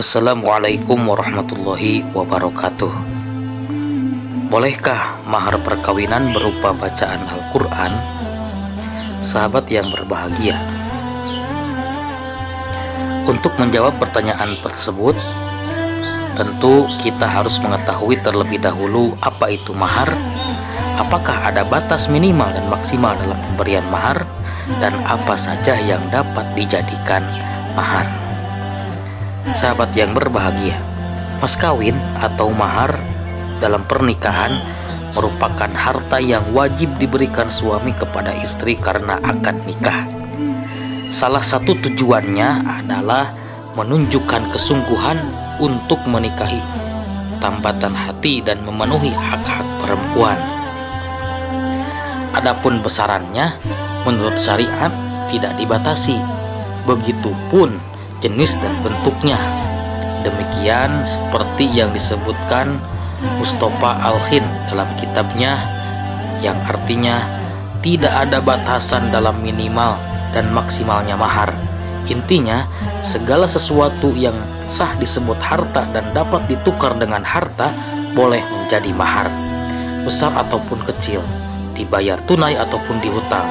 Assalamualaikum warahmatullahi wabarakatuh. Bolehkah mahar perkawinan berupa bacaan Al-Quran? Sahabat yang berbahagia, untuk menjawab pertanyaan tersebut, tentu kita harus mengetahui terlebih dahulu apa itu mahar, apakah ada batas minimal dan maksimal dalam pemberian mahar, dan apa saja yang dapat dijadikan mahar. Sahabat yang berbahagia, mas kawin atau mahar dalam pernikahan merupakan harta yang wajib diberikan suami kepada istri karena akad nikah. Salah satu tujuannya adalah menunjukkan kesungguhan untuk menikahi, tambatan hati dan memenuhi hak-hak perempuan. Adapun besarannya menurut syariat tidak dibatasi, begitupun jenis dan bentuknya. Demikian seperti yang disebutkan Mustafa Al-Khin dalam kitabnya, yang artinya tidak ada batasan dalam minimal dan maksimalnya mahar. Intinya, segala sesuatu yang sah disebut harta dan dapat ditukar dengan harta boleh menjadi mahar, besar ataupun kecil, dibayar tunai ataupun dihutang.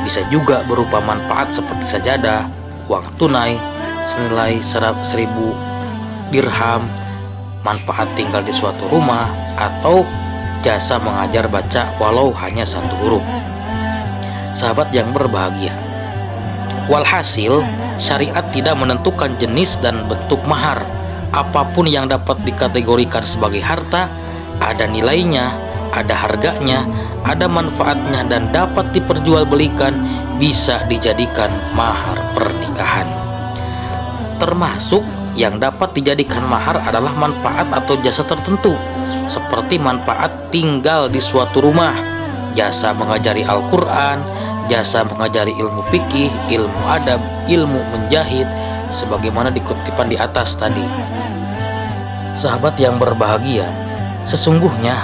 Bisa juga berupa manfaat seperti sajadah, uang tunai senilai 1.000 dirham, manfaat tinggal di suatu rumah, atau jasa mengajar baca walau hanya 1 huruf. Sahabat yang berbahagia, walhasil syariat tidak menentukan jenis dan bentuk mahar. Apapun yang dapat dikategorikan sebagai harta, ada nilainya, ada harganya, ada manfaatnya, dan dapat diperjualbelikan, bisa dijadikan mahar pernikahan. Termasuk yang dapat dijadikan mahar adalah manfaat atau jasa tertentu, seperti manfaat tinggal di suatu rumah, jasa mengajari Al-Quran, jasa mengajari ilmu fikih, ilmu adab, ilmu menjahit, sebagaimana dikutipan di atas tadi. Sahabat yang berbahagia, sesungguhnya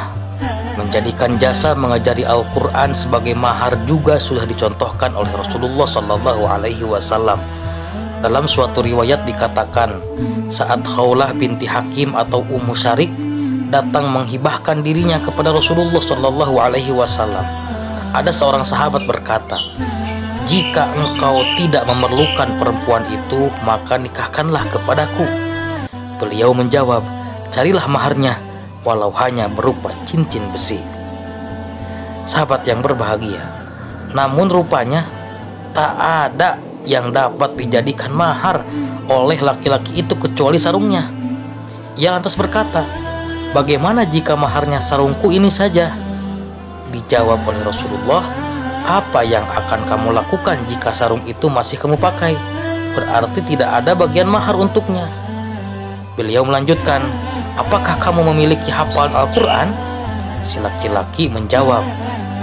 menjadikan jasa mengajari Al-Quran sebagai mahar juga sudah dicontohkan oleh Rasulullah SAW. Dalam suatu riwayat dikatakan, saat Khawlah binti Hakim atau Ummu Syarik datang menghibahkan dirinya kepada Rasulullah SAW, ada seorang sahabat berkata, "Jika engkau tidak memerlukan perempuan itu, maka nikahkanlah kepadaku." Beliau menjawab, "Carilah maharnya, walau hanya berupa cincin besi." Sahabat yang berbahagia, namun rupanya tak ada yang dapat dijadikan mahar oleh laki-laki itu kecuali sarungnya. Ia lantas berkata, "Bagaimana jika maharnya sarungku ini saja?" Dijawab oleh Rasulullah, "Apa yang akan kamu lakukan jika sarung itu masih kamu pakai? Berarti tidak ada bagian mahar untuknya." Beliau melanjutkan, "Apakah kamu memiliki hafalan Al-Quran?" Si laki-laki menjawab,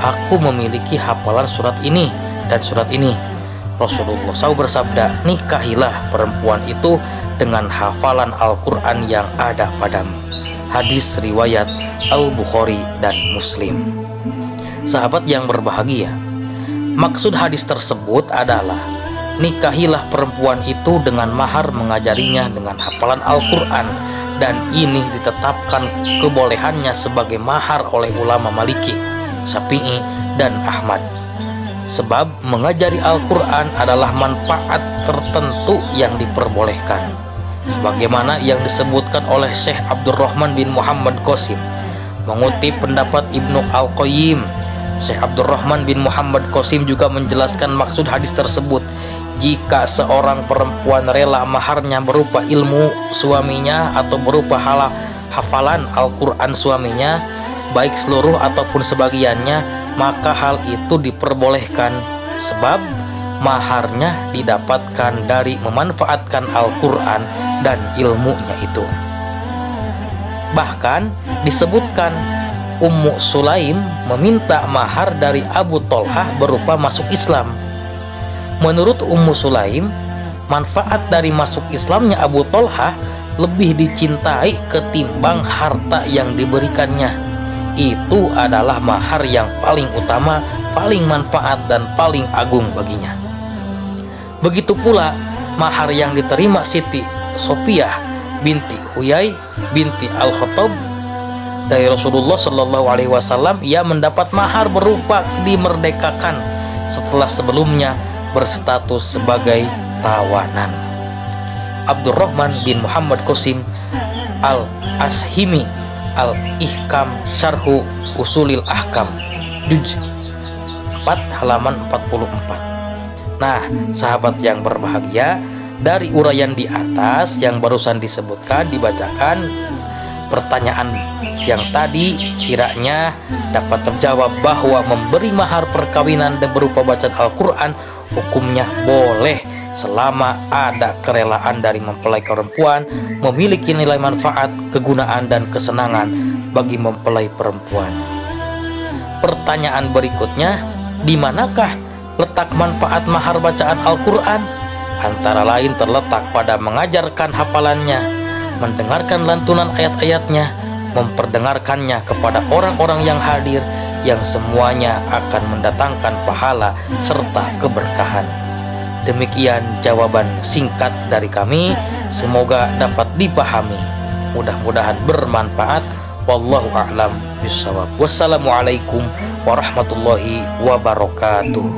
"Aku memiliki hafalan surat ini dan surat ini." Rasulullah SAW bersabda, "Nikahilah perempuan itu dengan hafalan Al-Quran yang ada padamu." Hadis riwayat Al-Bukhari dan Muslim. Sahabat yang berbahagia, maksud hadis tersebut adalah nikahilah perempuan itu dengan mahar mengajarinya dengan hafalan Al-Quran, dan ini ditetapkan kebolehannya sebagai mahar oleh ulama Maliki, Syafi'i, dan Ahmad. Sebab mengajari Al-Quran adalah manfaat tertentu yang diperbolehkan, sebagaimana yang disebutkan oleh Syekh Abdurrahman bin Muhammad Qasim. Mengutip pendapat Ibnu Al-Qayyim, Syekh Abdurrahman bin Muhammad Qasim juga menjelaskan maksud hadis tersebut. Jika seorang perempuan rela maharnya berupa ilmu suaminya atau berupa hafalan Al-Quran suaminya, baik seluruh ataupun sebagiannya, maka hal itu diperbolehkan, sebab maharnya didapatkan dari memanfaatkan Al-Quran dan ilmunya itu. Bahkan disebutkan Ummu Sulaim meminta mahar dari Abu Tolhah berupa masuk Islam. Menurut Ummu Sulaim, manfaat dari masuk Islamnya Abu Tolhah lebih dicintai ketimbang harta yang diberikannya. Itu adalah mahar yang paling utama, paling manfaat, dan paling agung baginya. Begitu pula mahar yang diterima Siti Sofiyah binti Huyai binti Al-Khattab dari Rasulullah Shallallahu Alaihi Wasallam. Ia mendapat mahar berupa dimerdekakan setelah sebelumnya berstatus sebagai tawanan. Abdurrahman bin Muhammad Qasim Al-Ashimi Al-Ihkam Syarhu Usulil Ahkam Juz 4 halaman 44. Nah, sahabat yang berbahagia, dari uraian di atas yang barusan disebutkan, dibacakan pertanyaan yang tadi kiranya dapat terjawab bahwa memberi mahar perkawinan dan berupa bacaan Al-Quran hukumnya boleh selama ada kerelaan dari mempelai perempuan, memiliki nilai manfaat, kegunaan, dan kesenangan bagi mempelai perempuan. Pertanyaan berikutnya, di manakah letak manfaat mahar bacaan Al-Quran? Antara lain terletak pada mengajarkan hafalannya, mendengarkan lantunan ayat-ayatnya, memperdengarkannya kepada orang-orang yang hadir, yang semuanya akan mendatangkan pahala serta keberkahan. Demikian jawaban singkat dari kami, semoga dapat dipahami, mudah-mudahan bermanfaat. Wallahu a'lam bishawab. Wassalamualaikum warahmatullahi wabarakatuh.